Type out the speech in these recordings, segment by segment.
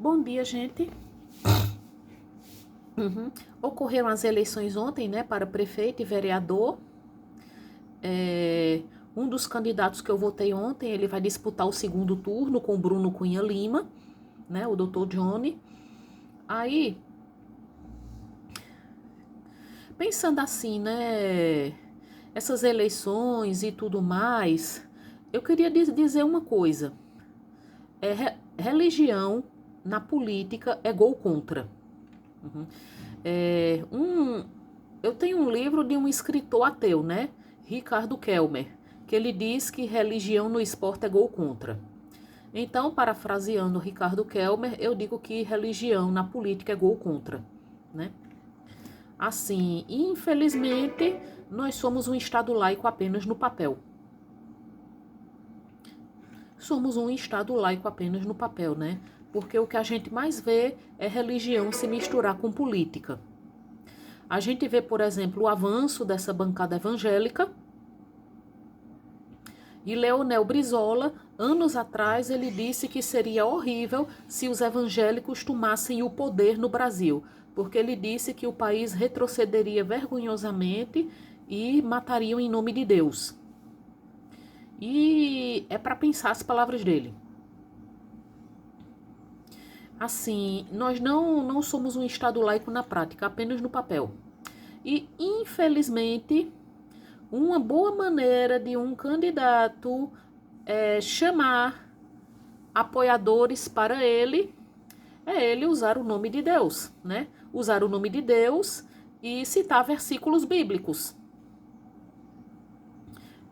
Bom dia, gente. Ocorreram as eleições ontem, né, para prefeito e vereador. Um dos candidatos que eu votei ontem, ele vai disputar o segundo turno com o Bruno Cunha Lima, né, o Dr. Johnny. Aí, pensando assim, né, essas eleições e tudo mais, eu queria dizer uma coisa. Religião na política é gol contra. É, um, eu tenho um livro de um escritor ateu, né? Ricardo Kelmer, que ele diz que religião no esporte é gol contra. Então, parafraseando Ricardo Kelmer, eu digo que religião na política é gol contra, né? Assim, infelizmente, nós somos um Estado laico apenas no papel. Somos um Estado laico apenas no papel, né? Porque o que a gente mais vê é religião se misturar com política. A gente vê, por exemplo, o avanço dessa bancada evangélica. E Leonel Brizola, anos atrás, ele disse que seria horrível se os evangélicos tomassem o poder no Brasil, porque ele disse que o país retrocederia vergonhosamente e matariam em nome de Deus. E é para pensar as palavras dele. Assim, nós não somos um Estado laico na prática, apenas no papel. E, infelizmente, uma boa maneira de um candidato chamar apoiadores para ele é ele usar o nome de Deus, né? Usar o nome de Deus e citar versículos bíblicos.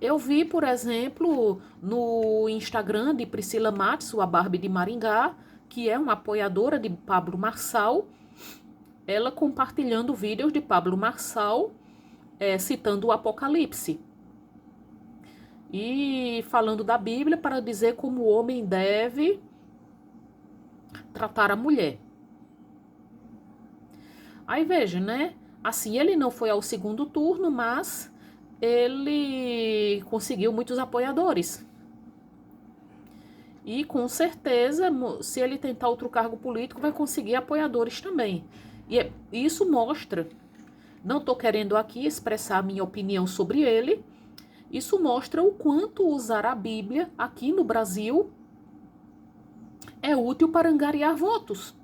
Eu vi, por exemplo, no Instagram de Priscila Matos, a Barbie de Maringá, que é uma apoiadora de Pablo Marçal, ela compartilhando vídeos de Pablo Marçal citando o Apocalipse e falando da Bíblia para dizer como o homem deve tratar a mulher. Aí veja, né? Assim, ele não foi ao segundo turno, mas ele conseguiu muitos apoiadores. E com certeza, se ele tentar outro cargo político, vai conseguir apoiadores também. E isso mostra, não estou querendo aqui expressar a minha opinião sobre ele, isso mostra o quanto usar a Bíblia aqui no Brasil é útil para angariar votos.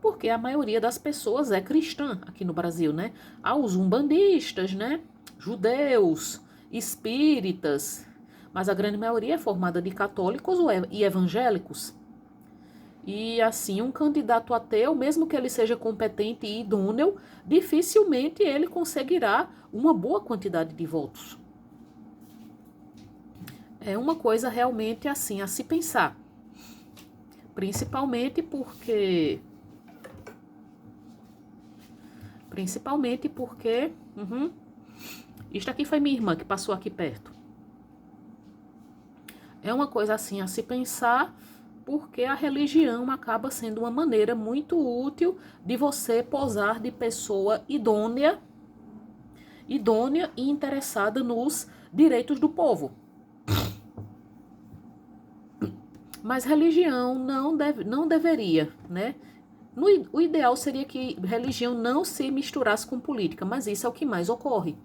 Porque a maioria das pessoas é cristã aqui no Brasil, né? Há os umbandistas, né? Judeus, espíritas, mas a grande maioria é formada de católicos e evangélicos. E assim, um candidato ateu, mesmo que ele seja competente e idôneo, dificilmente ele conseguirá uma boa quantidade de votos. É uma coisa realmente assim a se pensar. Principalmente porque isto aqui foi minha irmã que passou aqui perto. É uma coisa assim a se pensar, porque a religião acaba sendo uma maneira muito útil de você posar de pessoa idônea e interessada nos direitos do povo. Mas religião não deveria, né? O ideal seria que religião não se misturasse com política, mas isso é o que mais ocorre.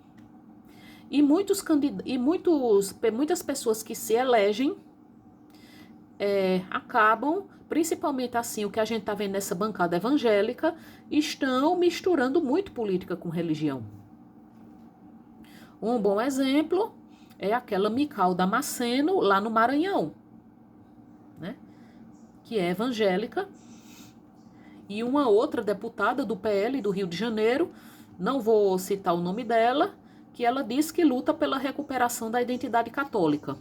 E muitas pessoas que se elegem acabam, principalmente assim, o que a gente está vendo nessa bancada evangélica, estão misturando muito política com religião. Um bom exemplo é aquela Mical Damasceno, lá no Maranhão, né? Que é evangélica, e uma outra deputada do PL do Rio de Janeiro, não vou citar o nome dela, que ela diz que luta pela recuperação da identidade católica.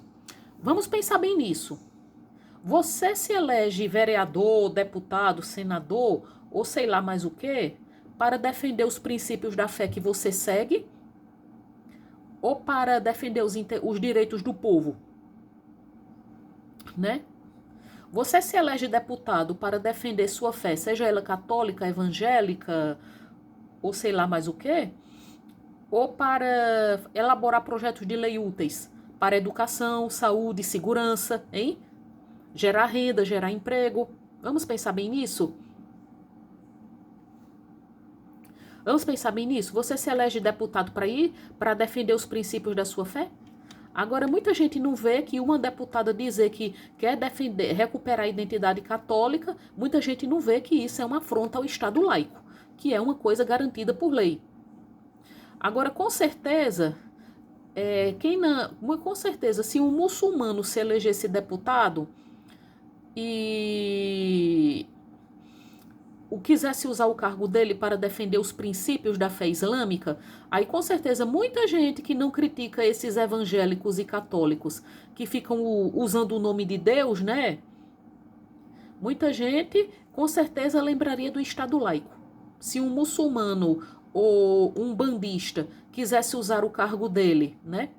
Vamos pensar bem nisso. Você se elege vereador, deputado, senador, ou sei lá mais o quê, para defender os princípios da fé que você segue, ou para defender os direitos do povo, né? Você se elege deputado para defender sua fé, seja ela católica, evangélica, ou sei lá mais o quê, ou para elaborar projetos de lei úteis para educação, saúde, segurança, hein? Gerar renda, gerar emprego. Vamos pensar bem nisso? Vamos pensar bem nisso? Você se elege deputado para ir, para defender os princípios da sua fé? Agora, muita gente não vê que uma deputada dizer que quer defender, recuperar a identidade católica, muita gente não vê que isso é uma afronta ao Estado laico, que é uma coisa garantida por lei. Agora, com certeza, com certeza, se um muçulmano se elegesse deputado e quisesse usar o cargo dele para defender os princípios da fé islâmica, aí com certeza muita gente que não critica esses evangélicos e católicos que ficam usando o nome de Deus, né? Muita gente com certeza lembraria do Estado laico. Se um muçulmano ou um bandista quisesse usar o cargo dele, né,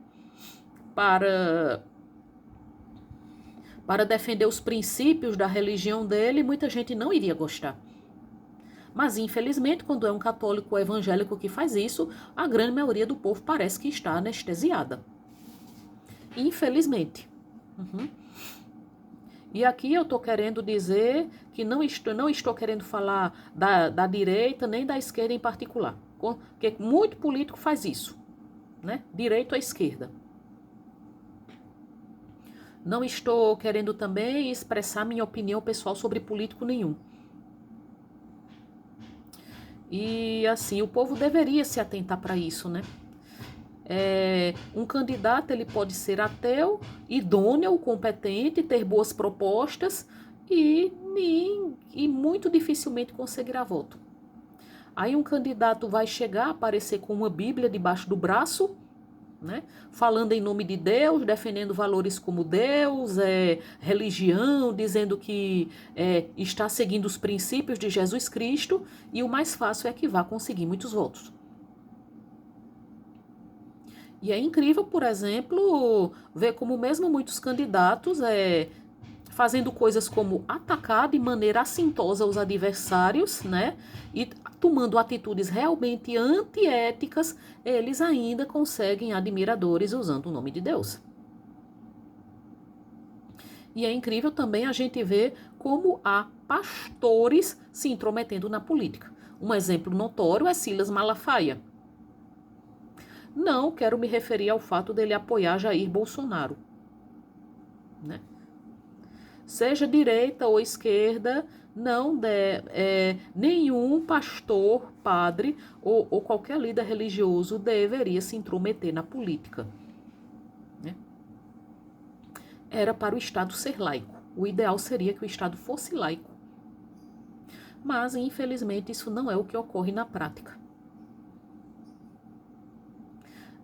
para defender os princípios da religião dele, muita gente não iria gostar. Mas, infelizmente, quando é um católico ou evangélico que faz isso, a grande maioria do povo parece que está anestesiada. Infelizmente. E aqui eu estou querendo dizer que não estou querendo falar da direita nem da esquerda em particular. Porque muito político faz isso, né? Direita ou esquerda. Não estou querendo também expressar minha opinião pessoal sobre político nenhum. E assim, o povo deveria se atentar para isso, né? Um candidato ele pode ser ateu, idôneo, competente, ter boas propostas e muito dificilmente conseguirá voto. Aí um candidato vai chegar a aparecer com uma Bíblia debaixo do braço, né? Falando em nome de Deus, defendendo valores como Deus, religião, dizendo que está seguindo os princípios de Jesus Cristo, e o mais fácil é que vá conseguir muitos votos. E é incrível, por exemplo, ver como mesmo muitos candidatos fazendo coisas como atacar de maneira assintosa os adversários, né? E tomando atitudes realmente antiéticas, eles ainda conseguem admiradores usando o nome de Deus. E é incrível também a gente ver como há pastores se intrometendo na política. Um exemplo notório é Silas Malafaia. Não quero me referir ao fato dele apoiar Jair Bolsonaro, né? Seja direita ou esquerda, nenhum pastor, padre ou qualquer líder religioso deveria se intrometer na política, né? Era para o Estado ser laico. O ideal seria que o Estado fosse laico. Mas, infelizmente, isso não é o que ocorre na prática.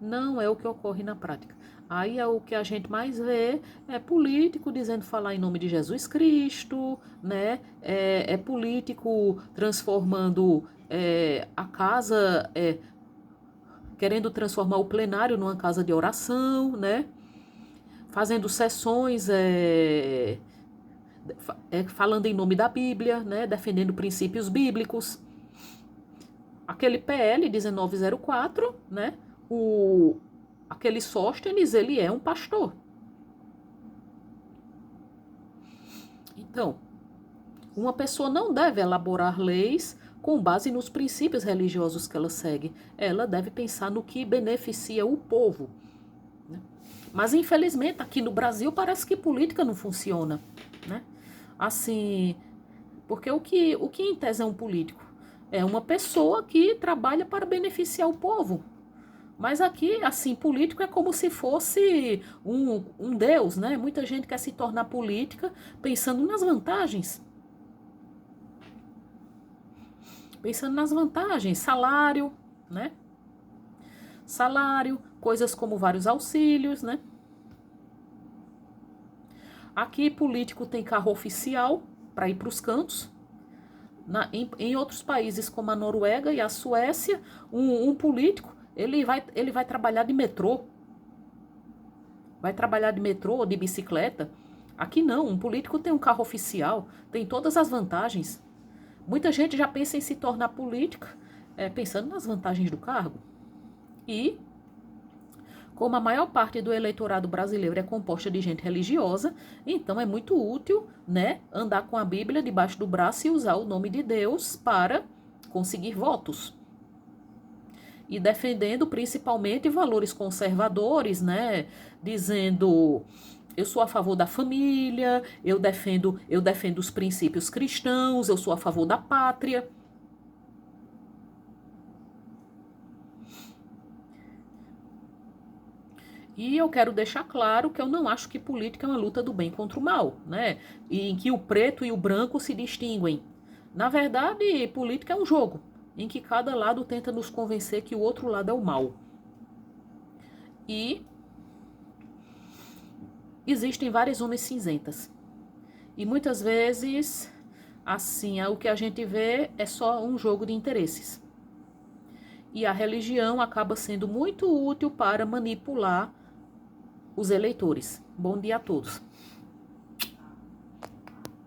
Não é o que ocorre na prática. Aí é o que a gente mais vê, é político dizendo falar em nome de Jesus Cristo, né? É político transformando a casa, querendo transformar o plenário numa casa de oração, né? Fazendo sessões, falando em nome da Bíblia, né? Defendendo princípios bíblicos. Aquele PL 1904, né? Aquele Sóstenes, ele é um pastor. Então, uma pessoa não deve elaborar leis com base nos princípios religiosos que ela segue. Ela deve pensar no que beneficia o povo, né? Mas, infelizmente, aqui no Brasil parece que política não funciona, né? Assim, porque o que em tese é um político? É uma pessoa que trabalha para beneficiar o povo. Mas aqui, assim, político é como se fosse um deus, né? Muita gente quer se tornar política pensando nas vantagens. Pensando nas vantagens, salário, né? Salário, coisas como vários auxílios, né? Aqui, político tem carro oficial para ir para os cantos. Em outros países, como a Noruega e a Suécia, um político ele vai trabalhar de metrô. Vai trabalhar de metrô ou de bicicleta. Aqui não, um político tem um carro oficial, tem todas as vantagens. Muita gente já pensa em se tornar política pensando nas vantagens do cargo. E Como a maior parte do eleitorado brasileiro é composta de gente religiosa, então é muito útil, né, andar com a Bíblia debaixo do braço e usar o nome de Deus para conseguir votos. E defendendo principalmente valores conservadores, né, dizendo eu sou a favor da família, eu defendo os princípios cristãos, eu sou a favor da pátria. E eu quero deixar claro que eu não acho que política é uma luta do bem contra o mal, né? E em que o preto e o branco se distinguem. Na verdade, política é um jogo em que cada lado tenta nos convencer que o outro lado é o mal. E existem várias zonas cinzentas. E muitas vezes, assim, o que a gente vê é só um jogo de interesses. E a religião acaba sendo muito útil para manipular os eleitores. Bom dia a todos.